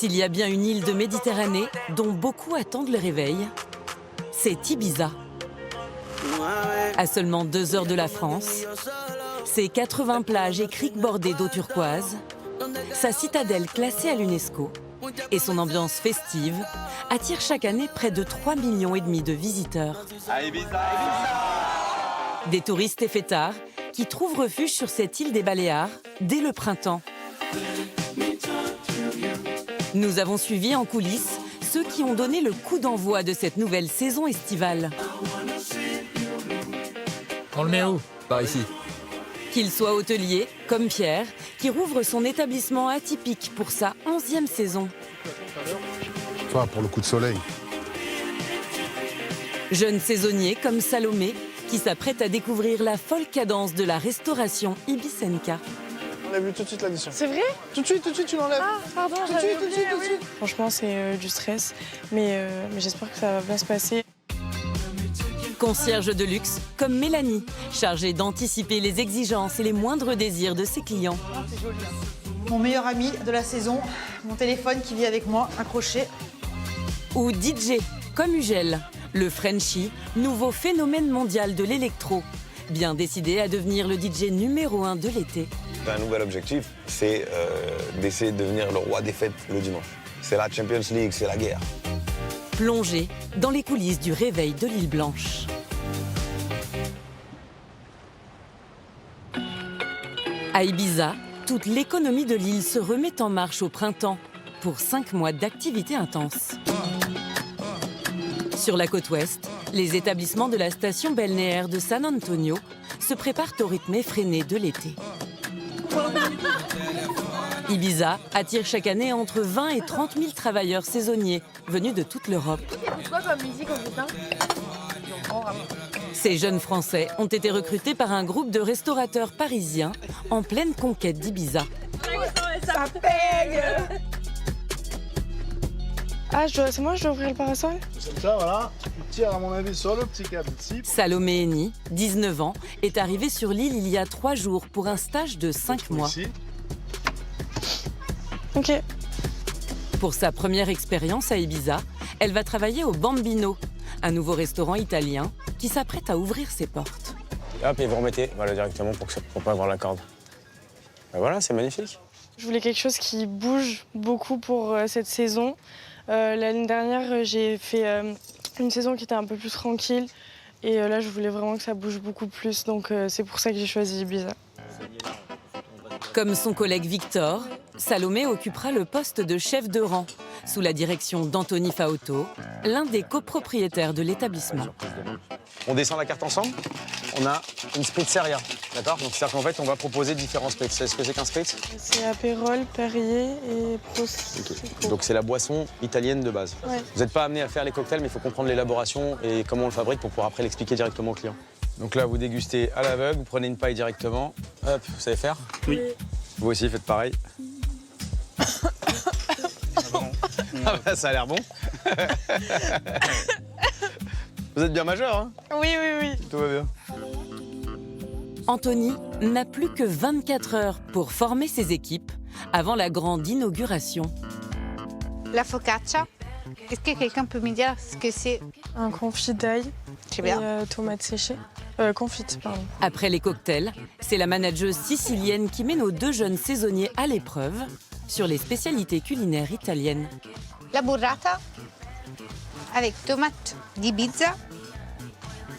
S'il y a bien une île de Méditerranée dont beaucoup attendent le réveil, c'est Ibiza. À seulement 2 heures de la France, ses 80 plages et criques bordées d'eau turquoise, sa citadelle classée à l'UNESCO et son ambiance festive attirent chaque année près de 3,5 millions de visiteurs. Des touristes et fêtards qui trouvent refuge sur cette île des Baléares dès le printemps. Nous avons suivi en coulisses ceux qui ont donné le coup d'envoi de cette nouvelle saison estivale. On le met où? Par ici. Qu'il soit hôtelier, comme Pierre, qui rouvre son établissement atypique pour sa 11e saison. Toi, pour le coup de soleil. Jeune saisonnier comme Salomé, qui s'apprête à découvrir la folle cadence de la restauration Ibisenka. On a vu tout de suite l'addition. C'est vrai? Tout de suite, tu l'enlèves. Ah, pardon, tout de suite, tout de suite, tout de suite. Franchement, c'est du stress, mais j'espère que ça va bien se passer. Concierge de luxe, comme Mélanie, chargée d'anticiper les exigences et les moindres désirs de ses clients. Mon meilleur ami de la saison, mon téléphone qui vit avec moi, accroché. Ou DJ, comme Ugel, le Frenchie, nouveau phénomène mondial de l'électro, bien décidé à devenir le DJ numéro 1 de l'été. Un nouvel objectif, c'est d'essayer de devenir le roi des fêtes le dimanche. C'est la Champions League, c'est la guerre. Plongé dans les coulisses du réveil de l'île Blanche. À Ibiza, toute l'économie de l'île se remet en marche au printemps pour 5 mois d'activité intense. Sur la côte ouest, les établissements de la station balnéaire de San Antonio se préparent au rythme effréné de l'été. Ibiza attire chaque année entre 20 et 30 000 travailleurs saisonniers venus de toute l'Europe. Ces jeunes Français ont été recrutés par un groupe de restaurateurs parisiens en pleine conquête d'Ibiza. Ça paye! Ah, c'est moi, je dois ouvrir le parasol? C'est ça, voilà. Tu tires, à mon avis, sur le petit câble ici. Salomé Henny, 19 ans, est arrivé sur l'île il y a 3 jours pour un stage de 5 mois. Ici. Ok. Pour sa première expérience à Ibiza, elle va travailler au Bambino, un nouveau restaurant italien qui s'apprête à ouvrir ses portes. Hop, et vous remettez voilà, directement pour pas avoir la corde. Ben voilà, c'est magnifique. Je voulais quelque chose qui bouge beaucoup pour cette saison. L'année dernière, j'ai fait une saison qui était un peu plus tranquille. Et là, je voulais vraiment que ça bouge beaucoup plus. Donc c'est pour ça que j'ai choisi Ibiza. Comme son collègue Victor, Salomé occupera le poste de chef de rang, sous la direction d'Anthony Faotto, l'un des copropriétaires de l'établissement. On descend la carte ensemble. On a une spritzeria, d'accord? Donc c'est-à-dire qu'en fait, on va proposer différents spritz. Vous savez ce que c'est qu'un spritz? C'est Aperol, Perrier et Prosecco. Okay. Donc c'est la boisson italienne de base. Ouais. Vous n'êtes pas amené à faire les cocktails, mais il faut comprendre l'élaboration et comment on le fabrique pour pouvoir après l'expliquer directement au client. Donc là, vous dégustez à l'aveugle, vous prenez une paille directement. Hop, vous savez faire? Oui. Vous aussi, faites pareil. Ah bah, ça a l'air bon. Vous êtes bien majeur, hein? Oui, oui, oui. Tout va bien. Anthony n'a plus que 24 heures pour former ses équipes avant la grande inauguration. La focaccia, est-ce que quelqu'un peut me dire ce que c'est? Un confit d'ail Très et bien. tomates séchées. Confite, pardon. Après les cocktails, c'est la manageuse sicilienne qui met nos 2 jeunes saisonniers à l'épreuve sur les spécialités culinaires italiennes. La burrata avec tomates d'Ibiza.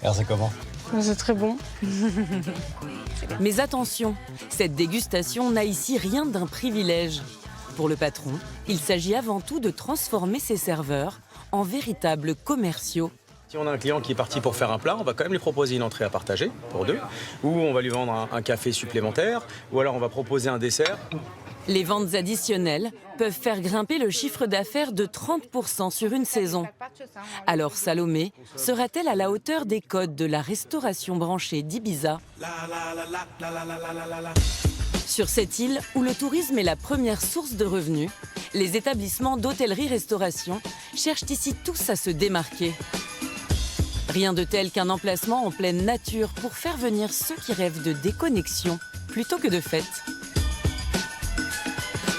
Alors c'est comment? C'est très bon. Mais attention, cette dégustation n'a ici rien d'un privilège. Pour le patron, il s'agit avant tout de transformer ses serveurs en véritables commerciaux. Si on a un client qui est parti pour faire un plat, on va quand même lui proposer une entrée à partager pour 2, ou on va lui vendre un café supplémentaire, ou alors on va proposer un dessert. Les ventes additionnelles peuvent faire grimper le chiffre d'affaires de 30% sur une saison. Alors Salomé sera-t-elle à la hauteur des codes de la restauration branchée d'Ibiza? Sur cette île, où le tourisme est la première source de revenus, les établissements d'hôtellerie-restauration cherchent ici tous à se démarquer. Rien de tel qu'un emplacement en pleine nature pour faire venir ceux qui rêvent de déconnexion plutôt que de fête.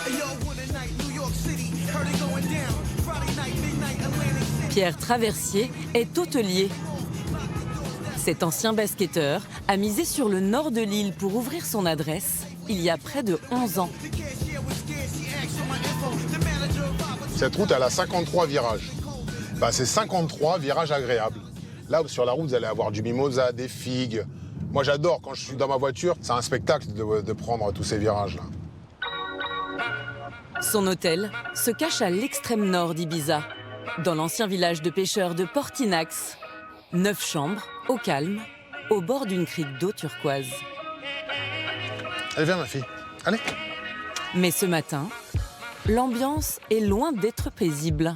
Hey, yo, what a night, New York City. Heard it go Pierre Traversier est hôtelier. Cet ancien basketteur a misé sur le nord de l'île pour ouvrir son adresse il y a près de 11 ans. Cette route, elle a 53 virages. Bah, c'est 53 virages agréables. Là, sur la route, vous allez avoir du mimosa, des figues. Moi, j'adore, quand je suis dans ma voiture, c'est un spectacle de prendre tous ces virages-là. Son hôtel se cache à l'extrême nord d'Ibiza, dans l'ancien village de pêcheurs de Portinax. 9 chambres, au calme, au bord d'une crique d'eau turquoise. Allez, viens, ma fille. Allez. Mais ce matin, l'ambiance est loin d'être paisible.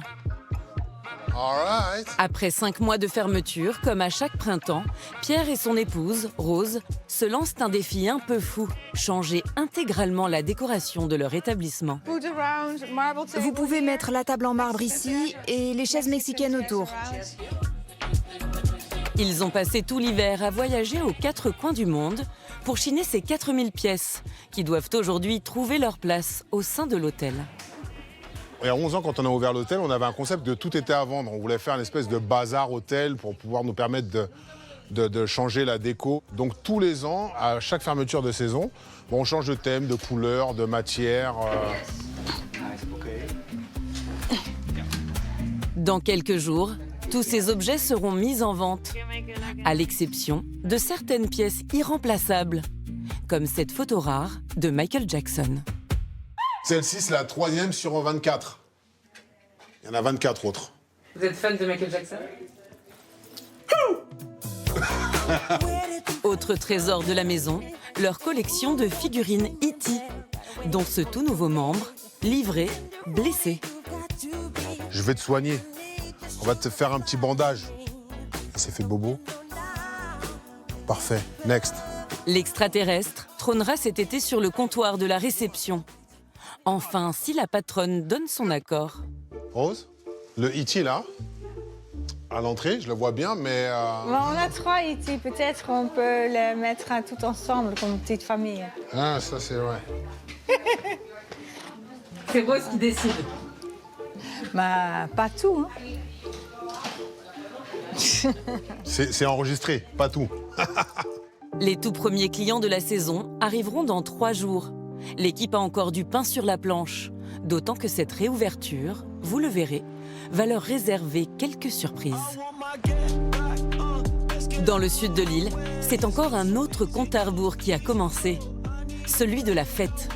All right. Après 5 mois de fermeture, comme à chaque printemps, Pierre et son épouse, Rose, se lancent un défi un peu fou, changer intégralement la décoration de leur établissement. Vous pouvez mettre la table en marbre ici et les chaises mexicaines autour. Ils ont passé tout l'hiver à voyager aux 4 coins du monde pour chiner ces 4000 pièces qui doivent aujourd'hui trouver leur place au sein de l'hôtel. Il y a 11 ans, quand on a ouvert l'hôtel, on avait un concept de tout était à vendre. On voulait faire une espèce de bazar hôtel pour pouvoir nous permettre de changer la déco. Donc tous les ans, à chaque fermeture de saison, on change de thème, de couleur, de matière. Dans quelques jours, tous ces objets seront mis en vente, à l'exception de certaines pièces irremplaçables, comme cette photo rare de Michael Jackson. Celle-ci, c'est la 3e sur 24. Il y en a 24 autres. Vous êtes fan de Michael Jackson? Autre trésor de la maison, leur collection de figurines E.T., dont ce tout nouveau membre, livré, blessé. Je vais te soigner. On va te faire un petit bandage. Il s'est fait bobo. Parfait. Next. L'extraterrestre trônera cet été sur le comptoir de la réception. Enfin, si la patronne donne son accord. Rose, le E.T. là, à l'entrée, je le vois bien, mais... On a 3 E.T. Peut-être on peut les mettre tout ensemble comme une petite famille. Ah, ça c'est vrai. C'est Rose qui décide. Bah, pas tout, hein. C'est enregistré, pas tout. Les tout premiers clients de la saison arriveront dans 3 jours. L'équipe a encore du pain sur la planche, d'autant que cette réouverture, vous le verrez, va leur réserver quelques surprises. Dans le sud de l'île, c'est encore un autre compte à rebours qui a commencé, celui de la fête.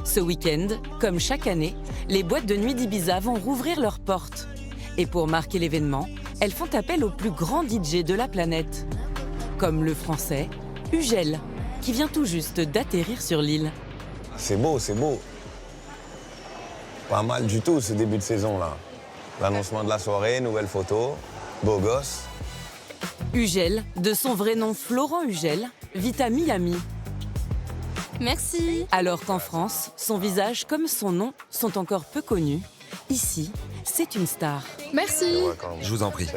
Ce week-end, comme chaque année, les boîtes de nuit d'Ibiza vont rouvrir leurs portes. Et pour marquer l'événement, elles font appel au plus grand DJ de la planète, comme le français Ugel, qui vient tout juste d'atterrir sur l'île. C'est beau, c'est beau. Pas mal du tout ce début de saison là. L'annoncement de la soirée, nouvelle photo, beau gosse. Ugel, de son vrai nom Florent Ugel, vit à Miami. Merci. Alors qu'en France, son visage comme son nom sont encore peu connus, ici, c'est une star. Merci. Je vous en prie.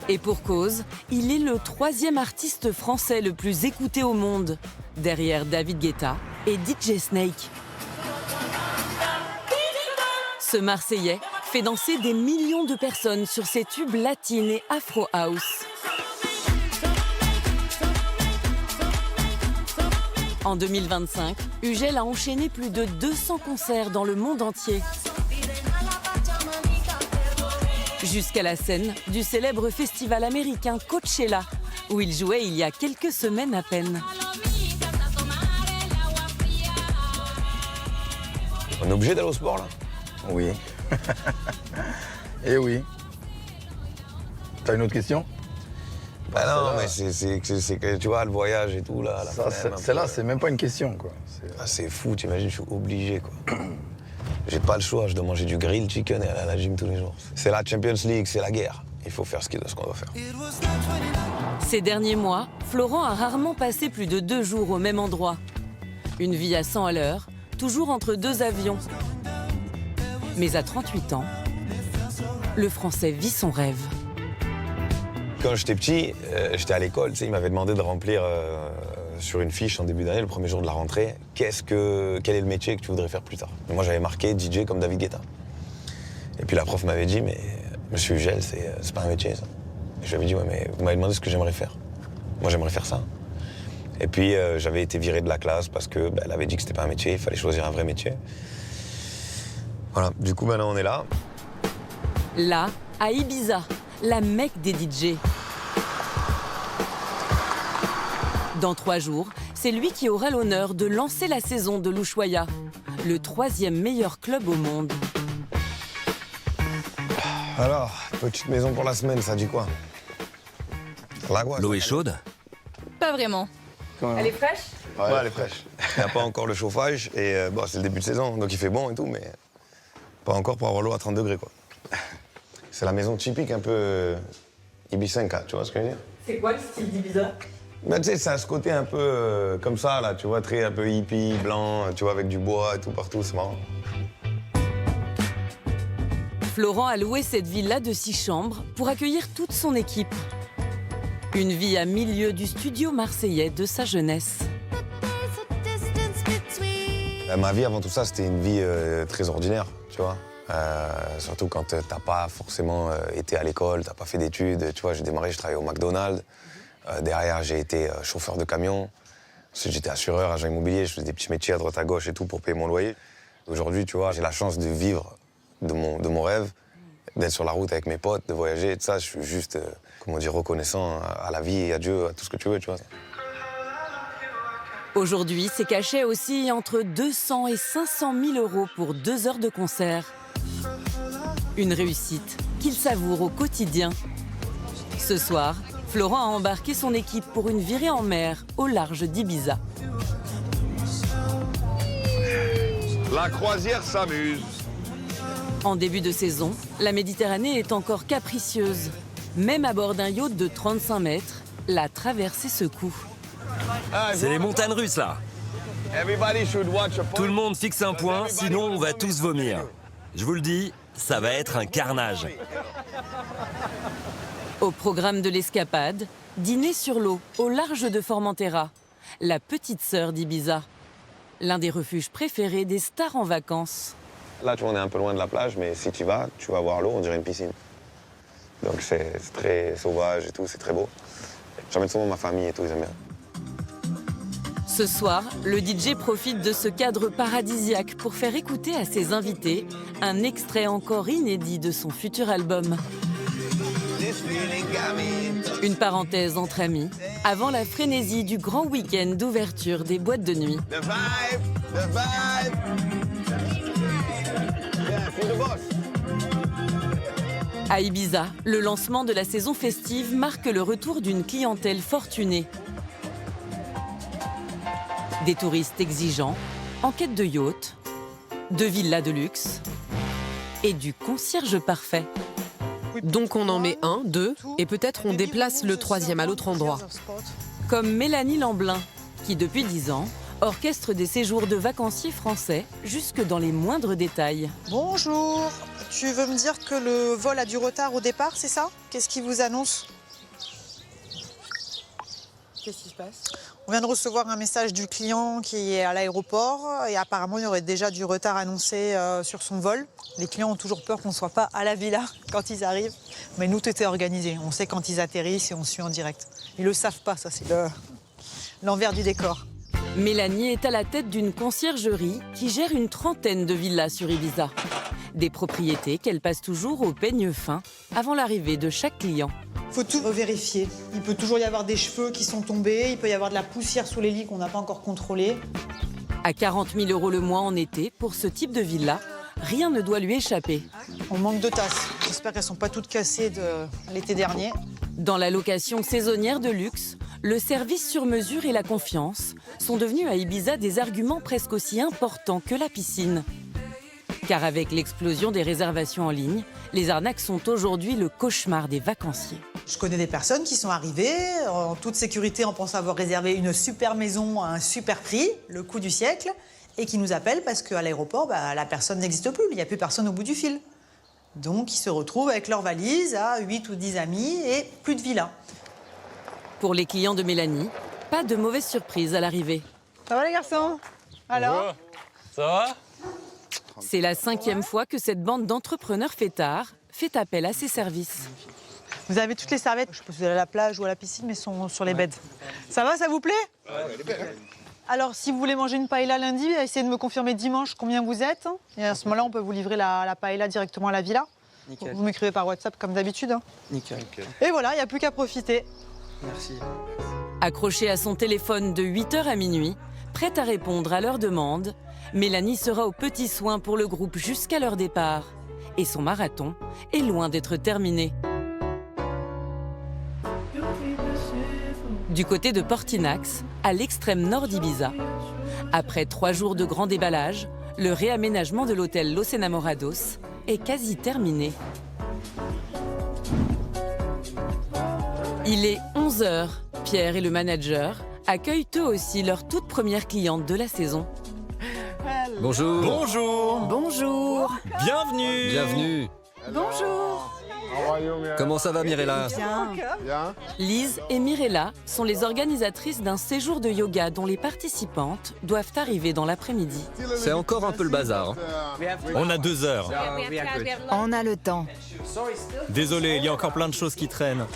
Et pour cause, il est le 3e artiste français le plus écouté au monde, derrière David Guetta et DJ Snake. Ce Marseillais fait danser des millions de personnes sur ses tubes latines et afro house. En 2025, Ugel a enchaîné plus de 200 concerts dans le monde entier. Jusqu'à la scène du célèbre festival américain Coachella, où il jouait il y a quelques semaines à peine. On est obligé d'aller au sport là? Oui. Eh oui. T'as une autre question? Bah non, mais c'est que tu vois, le voyage et tout là. Celle-là, c'est même pas une question, quoi. C'est fou, t'imagines, je suis obligé quoi. J'ai pas le choix, je dois manger du grilled chicken et aller à la gym tous les jours. C'est la Champions League, c'est la guerre. Il faut faire ce qu'on doit faire. Ces derniers mois, Florent a rarement passé plus de 2 jours au même endroit. Une vie à 100 à l'heure, toujours entre 2 avions. Mais à 38 ans, le Français vit son rêve. Quand j'étais petit, j'étais à l'école, tu sais, il m'avait demandé de remplir sur une fiche en début d'année, le premier jour de la rentrée, quel est le métier que tu voudrais faire plus tard. Et moi, j'avais marqué DJ comme David Guetta. Et puis la prof m'avait dit, mais Monsieur Ugel, c'est pas un métier, ça. Et je lui avais dit, ouais, mais vous m'avez demandé ce que j'aimerais faire. Moi, j'aimerais faire ça. Et puis, j'avais été viré de la classe parce que elle avait dit que c'était pas un métier, il fallait choisir un vrai métier. Voilà, du coup, maintenant, on est là. Là, à Ibiza, la Mecque des DJ. Dans 3 jours, c'est lui qui aura l'honneur de lancer la saison de l'Ushuaïa, le 3e meilleur club au monde. Alors, petite maison pour la semaine, ça dit quoi? L'eau est chaude? Pas vraiment. Elle est fraîche? Ouais, elle est fraîche. Il n'y a pas encore le chauffage et bon, c'est le début de saison, donc il fait bon et tout, mais pas encore pour avoir l'eau à 30 degrés, quoi. C'est la maison typique un peu Ibicenca, tu vois ce que je veux dire? C'est quoi le style d'Ibiza? Ben, tu sais, ça a ce côté un peu comme ça, là, tu vois, très un peu hippie, blanc, tu vois, avec du bois et tout partout, c'est marrant. Florent a loué cette villa de 6 chambres pour accueillir toute son équipe. Une vie à milieu du studio marseillais de sa jeunesse. Ma vie avant tout ça, c'était une vie très ordinaire, tu vois. Surtout quand t'as pas forcément été à l'école, t'as pas fait d'études. Tu vois, j'ai démarré, je travaillais au McDonald's. Derrière, j'ai été chauffeur de camion. Ensuite, j'étais assureur, agent immobilier. Je faisais des petits métiers à droite à gauche et tout pour payer mon loyer. Aujourd'hui, tu vois, j'ai la chance de vivre de mon rêve, d'être sur la route avec mes potes, de voyager et tout ça. Je suis juste, comment dire, reconnaissant à la vie et à Dieu, à tout ce que tu veux, tu vois. Aujourd'hui, ses cachets oscillent entre 200 et 500 000 € pour 2 heures de concert. Une réussite qu'il savoure au quotidien. Ce soir, Florent a embarqué son équipe pour une virée en mer au large d'Ibiza. La croisière s'amuse. En début de saison, la Méditerranée est encore capricieuse. Même à bord d'un yacht de 35 mètres, la traversée secoue. C'est les montagnes russes, là. Tout le monde fixe un point, sinon on va tous vomir. Je vous le dis, ça va être un carnage. Au programme de l'escapade, dîner sur l'eau, au large de Formentera, la petite sœur d'Ibiza. L'un des refuges préférés des stars en vacances. Là, tu vois, on est un peu loin de la plage, mais si tu vas voir l'eau, on dirait une piscine. Donc c'est très sauvage et tout, c'est très beau. J'emmène souvent ma famille et tout, ils aiment bien. Ce soir, le DJ profite de ce cadre paradisiaque pour faire écouter à ses invités un extrait encore inédit de son futur album. Une parenthèse entre amis, avant la frénésie du grand week-end d'ouverture des boîtes de nuit. À Ibiza, le lancement de la saison festive marque le retour d'une clientèle fortunée. Des touristes exigeants, en quête de yachts, de villas de luxe et du concierge parfait. Donc on en met 1, 2, et peut-être on déplace le 3e à l'autre endroit. Comme Mélanie Lamblin, qui depuis 10 ans, orchestre des séjours de vacanciers français jusque dans les moindres détails. Bonjour, tu veux me dire que le vol a du retard au départ, c'est ça? Qu'est-ce qui vous annonce? Qu'est-ce qui se passe? On vient de recevoir un message du client qui est à l'aéroport et apparemment il y aurait déjà du retard annoncé sur son vol. Les clients ont toujours peur qu'on ne soit pas à la villa quand ils arrivent. Mais nous, tout est organisé. On sait quand ils atterrissent et on suit en direct. Ils ne le savent pas, ça c'est l'envers du décor. Mélanie est à la tête d'une conciergerie qui gère une 30aine de villas sur Ibiza. Des propriétés qu'elle passe toujours au peigne fin avant l'arrivée de chaque client. Il faut tout vérifier. Il peut toujours y avoir des cheveux qui sont tombés, il peut y avoir de la poussière sous les lits qu'on n'a pas encore contrôlée. À 40 000 € le mois en été, pour ce type de villa, rien ne doit lui échapper. On manque de tasses. J'espère qu'elles ne sont pas toutes cassées de l'été dernier. Dans la location saisonnière de luxe, le service sur mesure et la confiance sont devenus à Ibiza des arguments presque aussi importants que la piscine. Car avec l'explosion des réservations en ligne, les arnaques sont aujourd'hui le cauchemar des vacanciers. Je connais des personnes qui sont arrivées en toute sécurité en pensant avoir réservé une super maison à un super prix, le coup du siècle, et qui nous appellent parce qu'à l'aéroport, la personne n'existe plus, il n'y a plus personne au bout du fil. Donc ils se retrouvent avec leur valise à 8 ou 10 amis et plus de villa. Pour les clients de Mélanie, pas de mauvaise surprise à l'arrivée. Ça va les garçons? Alors? Ça va? C'est la 5e fois que cette bande d'entrepreneurs fêtards fait appel à ses services. Vous avez toutes les serviettes, je sais pas si vous allez à la plage ou à la piscine, mais sont sur les beds. Ça va, ça vous plaît? Alors, si vous voulez manger une paella lundi, essayez de me confirmer dimanche combien vous êtes. Et à ce moment-là, on peut vous livrer la paella directement à la villa. Nickel. Vous m'écrivez par WhatsApp comme d'habitude. Nickel. Et voilà, il n'y a plus qu'à profiter. Merci. Accrochée à son téléphone de 8h à minuit, prête à répondre à leurs demandes, Mélanie sera aux petits soins pour le groupe jusqu'à leur départ. Et son marathon est loin d'être terminé. Du côté de Portinax, à l'extrême nord d'Ibiza. Après 3 jours de grand déballage, le réaménagement de l'hôtel Los Enamorados est quasi terminé. Il est 11h. Pierre et le manager accueillent eux aussi leur toute première cliente de la saison. Bonjour. Bonjour. Bonjour. Bienvenue. Bienvenue. Bonjour. Comment ça va, Mirella? Bien. Lise et Mirella sont les organisatrices d'un séjour de yoga dont les participantes doivent arriver dans l'après-midi. C'est encore un peu le bazar. On a 2 heures. On a le temps. Désolé, il y a encore plein de choses qui traînent.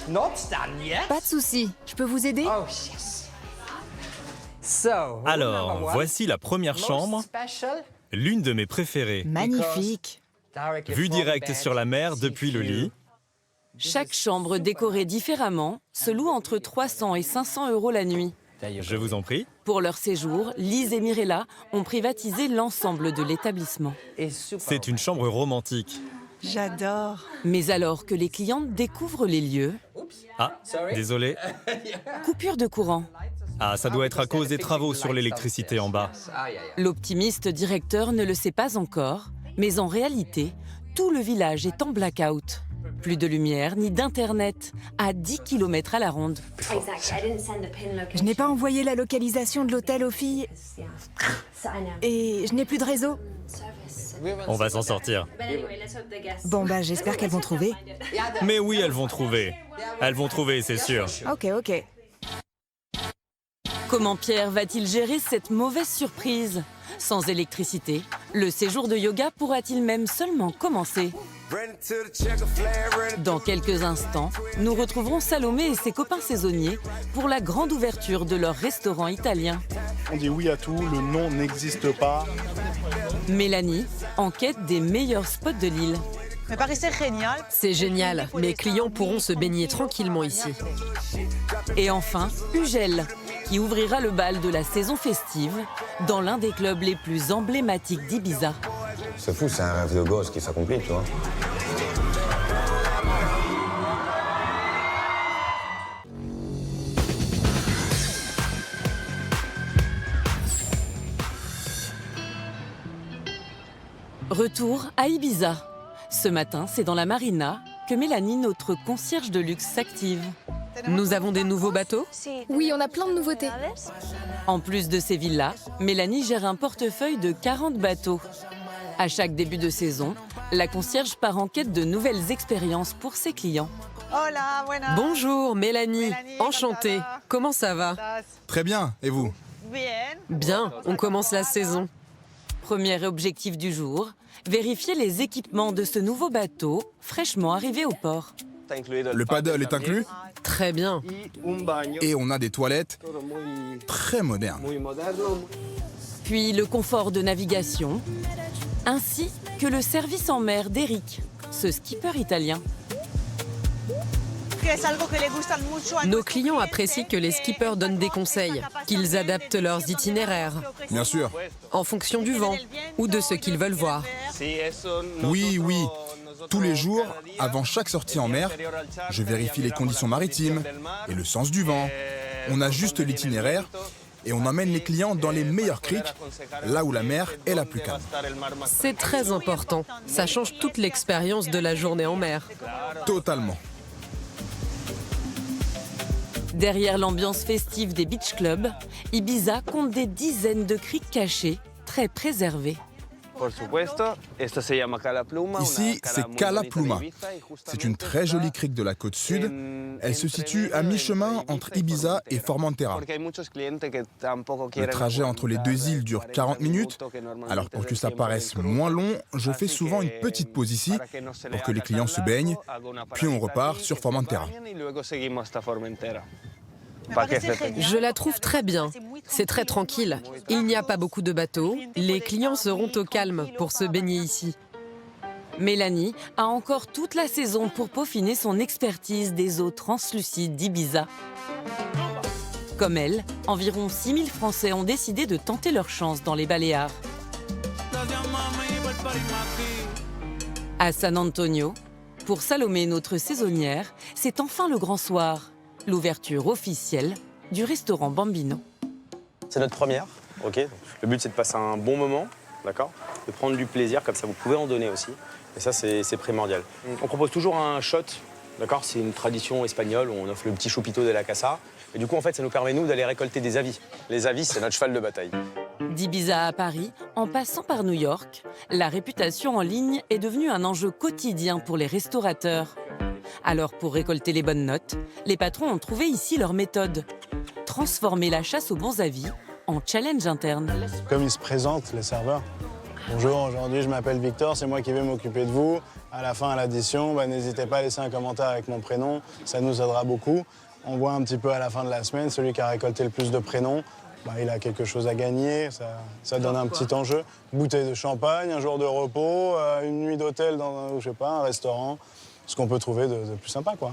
Pas de souci. Je peux vous aider? Alors, voici la première chambre, l'une de mes préférées. Magnifique. Vue directe sur la mer depuis le lit. Chaque chambre décorée différemment se loue entre 300 et 500 € la nuit. Je vous en prie. Pour leur séjour, Lise et Mirella ont privatisé l'ensemble de l'établissement. C'est une chambre romantique. J'adore. Mais alors que les clientes découvrent les lieux, Ah, désolé. coupure de courant. Ah, ça doit être à cause des travaux sur l'électricité en bas. L'optimiste directeur ne le sait pas encore, mais en réalité, tout le village est en blackout. Plus de lumière ni d'internet, à 10 km à la ronde. Je n'ai pas envoyé la localisation de l'hôtel aux filles. Et je n'ai plus de réseau. On va s'en sortir. Bon bah j'espère qu'elles vont trouver. Mais oui, elles vont trouver. Elles vont trouver, c'est sûr. Ok. Comment Pierre va-t-il gérer cette mauvaise surprise? Sans électricité, le séjour de yoga pourra-t-il même seulement commencer? Dans quelques instants, nous retrouverons Salomé et ses copains saisonniers pour la grande ouverture de leur restaurant italien. On dit oui à tout, le non n'existe pas. Mélanie, en quête des meilleurs spots de l'île. Mais Paris, c'est génial. C'est génial. Mes clients pourront se baigner tranquillement ici. Et enfin, Ugel, qui ouvrira le bal de la saison festive dans l'un des clubs les plus emblématiques d'Ibiza. C'est fou, c'est un rêve de gosse qui s'accomplit, tu vois. Retour à Ibiza. Ce matin, c'est dans la marina que Mélanie, notre concierge de luxe, s'active. Nous avons des nouveaux bateaux? Oui, on a plein de nouveautés. En plus de ces villas, Mélanie gère un portefeuille de 40 bateaux. À chaque début de saison, la concierge part en quête de nouvelles expériences pour ses clients. Hola, buenas. Bonjour Mélanie, enchantée. Comment ça va? Très bien, et vous? Bien, on commence la saison. Premier objectif du jour, vérifier les équipements de ce nouveau bateau fraîchement arrivé au port. Le paddle est inclus? Très bien. Et on a des toilettes très modernes. Puis le confort de navigation, ainsi que le service en mer d'Eric, ce skipper italien. Nos clients apprécient que les skippers donnent des conseils, qu'ils adaptent leurs itinéraires. Bien sûr. En fonction du vent ou de ce qu'ils veulent voir. Oui. Tous les jours, avant chaque sortie en mer, je vérifie les conditions maritimes et le sens du vent. On ajuste l'itinéraire et on emmène les clients dans les meilleurs criques, là où la mer est la plus calme. C'est très important. Ça change toute l'expérience de la journée en mer. Totalement. Derrière l'ambiance festive des beach clubs, Ibiza compte des dizaines de criques cachées, très préservées. Ici, c'est Cala Pluma. C'est une très jolie crique de la côte sud. Elle se situe à mi-chemin entre Ibiza et Formentera. Le trajet entre les deux îles dure 40 minutes. Alors pour que ça paraisse moins long, je fais souvent une petite pause ici pour que les clients se baignent, puis on repart sur Formentera. Je la trouve très bien. C'est très tranquille. Il n'y a pas beaucoup de bateaux. Les clients seront au calme pour se baigner ici. Mélanie a encore toute la saison pour peaufiner son expertise des eaux translucides d'Ibiza. Comme elle, environ 6000 Français ont décidé de tenter leur chance dans les Baléares. À San Antonio, pour Salomé, notre saisonnière, c'est enfin le grand soir. L'ouverture officielle du restaurant Bambino. C'est notre première, ok. Le but c'est de passer un bon moment, d'accord, de prendre du plaisir, comme ça vous pouvez en donner aussi. Et ça c'est primordial. On propose toujours un shot, d'accord. C'est une tradition espagnole où on offre le petit chupito de la casa. Et du coup en fait ça nous permet nous d'aller récolter des avis. Les avis c'est notre cheval de bataille. D'Ibiza à Paris, en passant par New York, la réputation en ligne est devenue un enjeu quotidien pour les restaurateurs. Alors pour récolter les bonnes notes, les patrons ont trouvé ici leur méthode. Transformer la chasse aux bons avis en challenge interne. Comme ils se présentent, les serveurs. Bonjour, aujourd'hui je m'appelle Victor, c'est moi qui vais m'occuper de vous. À la fin, à l'addition, n'hésitez pas à laisser un commentaire avec mon prénom, ça nous aidera beaucoup. On voit un petit peu à la fin de la semaine, celui qui a récolté le plus de prénoms, il a quelque chose à gagner, ça donne un petit enjeu. Bouteille de champagne, un jour de repos, une nuit d'hôtel dans je sais pas, un restaurant. Ce qu'on peut trouver de plus sympa, quoi.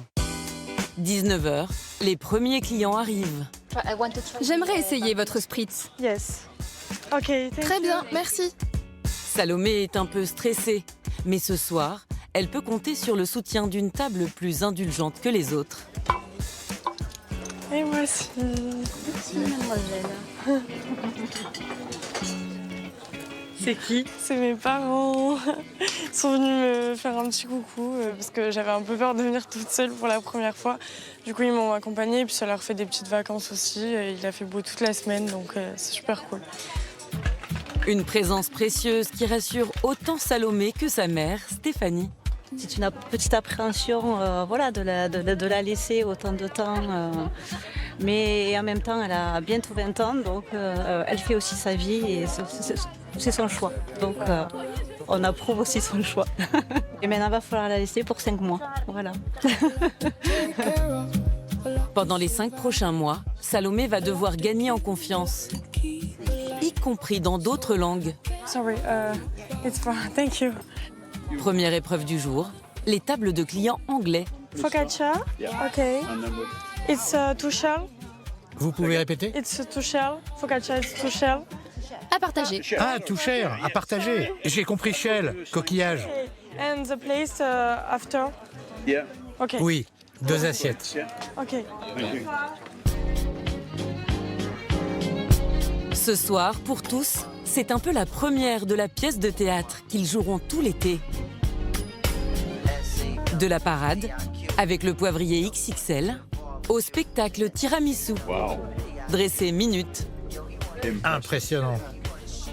19h, les premiers clients arrivent. J'aimerais essayer votre spritz. Yes. Ok. Très bien, merci. Salomé est un peu stressée, mais ce soir, elle peut compter sur le soutien d'une table plus indulgente que les autres. Et moi aussi. Merci, mademoiselle. C'est qui? C'est mes parents. Ils sont venus me faire un petit coucou parce que j'avais un peu peur de venir toute seule pour la première fois. Du coup, ils m'ont accompagnée et puis ça leur fait des petites vacances aussi. Il a fait beau toute la semaine, donc c'est super cool. Une présence précieuse qui rassure autant Salomé que sa mère, Stéphanie. C'est une petite appréhension de la laisser autant de temps. Mais en même temps, elle a bientôt 20 ans, donc elle fait aussi sa vie et c'est son choix. Donc on approuve aussi son choix. Et maintenant, il va falloir la laisser pour 5 mois. Voilà. Pendant les 5 prochains mois, Salomé va devoir gagner en confiance, y compris dans d'autres langues. Sorry, it's fine. Thank you. Première épreuve du jour, les tables de clients anglais. Focaccia, ok. It's two shell. Vous pouvez répéter? It's two shell. Focaccia, it's two shell. À partager. Ah, tout cher, à partager. J'ai compris shell, coquillage. Okay. And the place after? Yeah. Ok. Oui, 2 assiettes. Ok. Ce soir, pour tous, c'est un peu la première de la pièce de théâtre qu'ils joueront tout l'été. De la parade, avec le poivrier XXL, au spectacle tiramisu, dressé minute. Impressionnant.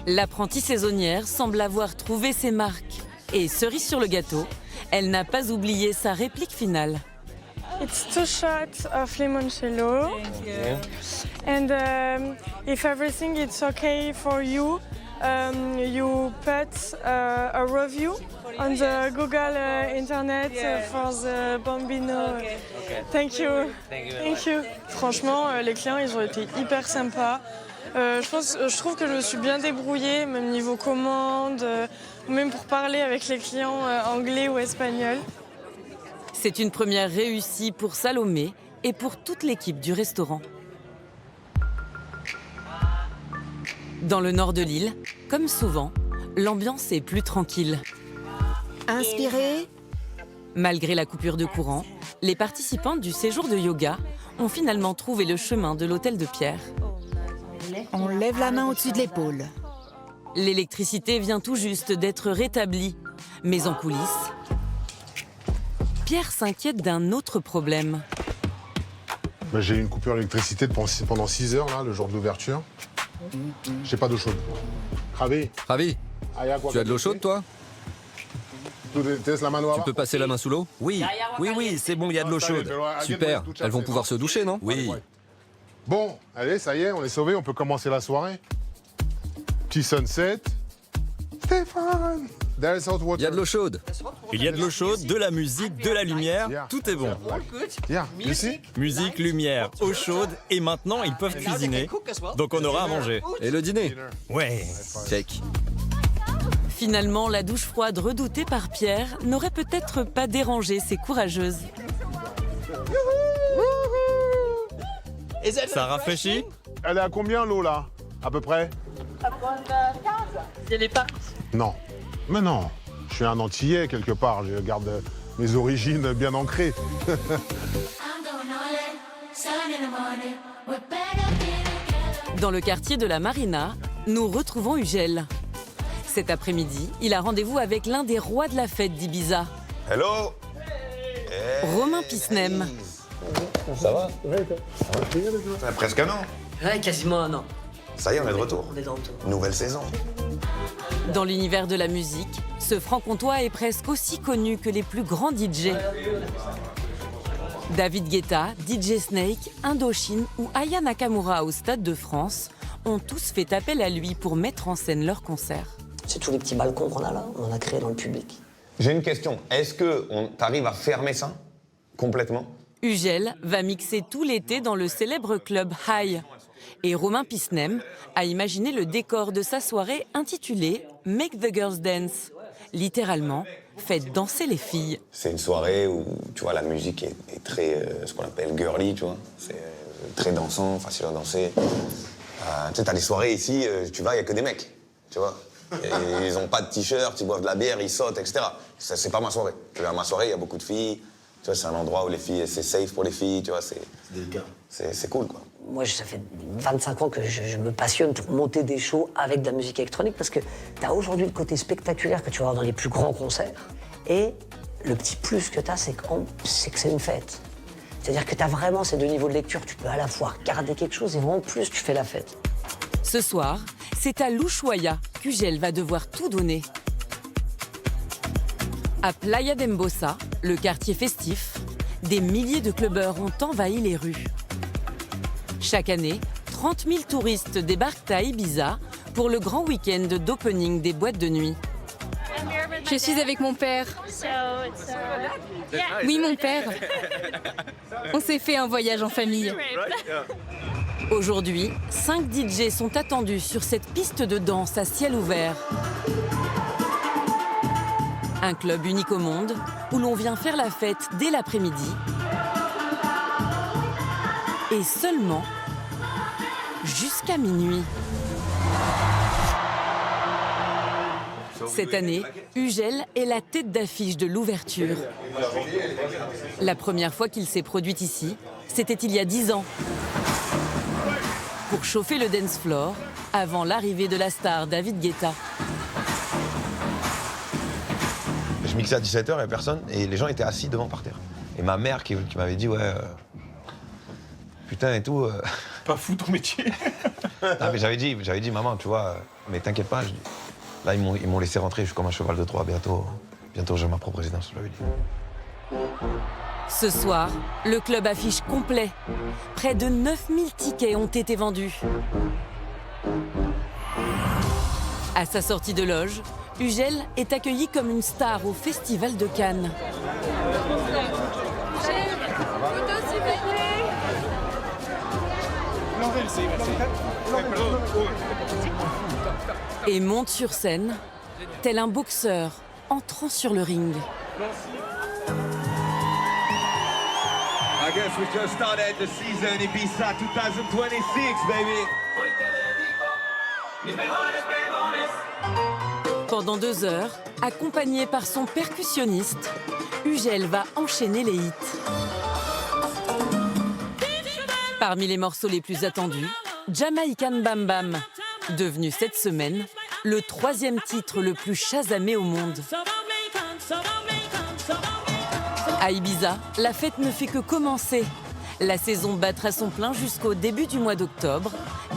L'apprentie saisonnière semble avoir trouvé ses marques. Et cerise sur le gâteau, elle n'a pas oublié sa réplique finale. It's 2 shots of limoncello. And if everything is okay for you, you put a review on the Google internet for the Bambino. Thank you. Thank you. Franchement, les clients, ils ont été hyper sympas. Je trouve que je me suis bien débrouillée, même niveau commande, même pour parler avec les clients anglais ou espagnols. C'est une première réussie pour Salomé et pour toute l'équipe du restaurant. Dans le nord de l'île, comme souvent, l'ambiance est plus tranquille. Inspirez. Malgré la coupure de courant, les participantes du séjour de yoga ont finalement trouvé le chemin de l'hôtel de Pierre. On lève la main au-dessus de l'épaule. L'électricité vient tout juste d'être rétablie, mais en coulisses, Pierre s'inquiète d'un autre problème. J'ai eu une coupure d'électricité pendant 6 heures, là, le jour de l'ouverture. J'ai pas d'eau chaude. Ravi. Ravi. Tu as de l'eau chaude, toi? Tu peux passer la main sous l'eau? Oui, c'est bon, il y a de l'eau chaude. Super, elles vont pouvoir se doucher, non? Oui. Bon, allez, ça y est, on est sauvés, on peut commencer la soirée. Petit sunset. Stéphane! Il y a de l'eau chaude. Il y a de l'eau chaude, de la musique, de la lumière, tout est bon. Musique, lumière, eau chaude, et maintenant ils peuvent cuisiner, donc on aura à manger. Et le dîner? Ouais. Check. Finalement, la douche froide redoutée par Pierre n'aurait peut-être pas dérangé ces courageuses. Ça rafraîchit? Elle est à combien l'eau là, à peu près? Ça prend 15. Il y a les parcs. Non. Mais non, je suis un Antillais quelque part, je garde mes origines bien ancrées. Dans le quartier de la Marina, nous retrouvons Ugel. Cet après-midi, il a rendez-vous avec l'un des rois de la fête d'Ibiza. Hello. Romain Pisnem. Ça va? Ça fait presque un an. Ouais, quasiment un an. Ça y est, on est de retour. On est de retour. Nouvelle saison. Dans l'univers de la musique, ce franc-comtois est presque aussi connu que les plus grands DJ. David Guetta, DJ Snake, Indochine ou Aya Nakamura au Stade de France ont tous fait appel à lui pour mettre en scène leurs concerts. C'est tous les petits balcons qu'on a là, on en a créé dans le public. J'ai une question. Est-ce que t'arrives à fermer ça complètement? Ugel va mixer tout l'été dans le célèbre club High. Et Romain Pisnem a imaginé le décor de sa soirée intitulée « Make the Girls Dance ». Littéralement, faites danser les filles. C'est une soirée où, tu vois, la musique est très, ce qu'on appelle girly, tu vois. C'est très dansant, facile à danser. Tu sais, t'as des soirées ici, tu vas, il n'y a que des mecs, tu vois. Et ils n'ont pas de t-shirt, ils boivent de la bière, ils sautent, etc. Ça, c'est pas ma soirée. Tu vois, ma soirée, il y a beaucoup de filles. Tu vois, c'est un endroit où les filles, c'est safe pour les filles, tu vois. C'est cool, quoi. Moi, ça fait 25 ans que je me passionne pour monter des shows avec de la musique électronique parce que tu as aujourd'hui le côté spectaculaire que tu vas avoir dans les plus grands concerts. Et le petit plus que tu as, c'est que c'est une fête. C'est-à-dire que tu as vraiment ces deux niveaux de lecture. Tu peux à la fois regarder quelque chose et en plus, tu fais la fête. Ce soir, c'est à l'Ushuaïa qu'Ugel va devoir tout donner. À Playa d'Embosa, le quartier festif, des milliers de clubbeurs ont envahi les rues. Chaque année, 30 000 touristes débarquent à Ibiza pour le grand week-end d'opening des boîtes de nuit. Je suis avec mon père. Oui, mon père. On s'est fait un voyage en famille. Aujourd'hui, 5 DJ sont attendus sur cette piste de danse à ciel ouvert. Un club unique au monde où l'on vient faire la fête dès l'après-midi. Et seulement jusqu'à minuit. Cette année, Ugel est la tête d'affiche de l'ouverture. La première fois qu'il s'est produit ici, c'était il y a 10 ans. Pour chauffer le dance floor, avant l'arrivée de la star David Guetta. Je mixais à 17h, il n'y a personne, et les gens étaient assis devant par terre. Et ma mère qui m'avait dit, ouais, putain et tout... Pas fou ton métier. Non, mais j'avais dit, maman, tu vois, mais t'inquiète pas. Là, ils m'ont laissé rentrer, je suis comme un cheval de Troie, bientôt j'ai ma propre résidence, je l'avais dit. Ce soir, le club affiche complet. Près de 9000 tickets ont été vendus. À sa sortie de loge, Ugel est accueilli comme une star au Festival de Cannes. Et monte sur scène, tel un boxeur entrant sur le ring. I guess we just started the season Ibiza 2026, baby. Pendant 2 heures, accompagné par son percussionniste, Ugel va enchaîner les hits. Parmi les morceaux les plus attendus, Jamaican Bam Bam, devenu cette semaine le 3e titre le plus chasamé au monde. À Ibiza, la fête ne fait que commencer. La saison battra son plein jusqu'au début du mois d'octobre,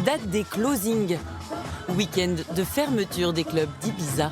date des closings. Week-end de fermeture des clubs d'Ibiza.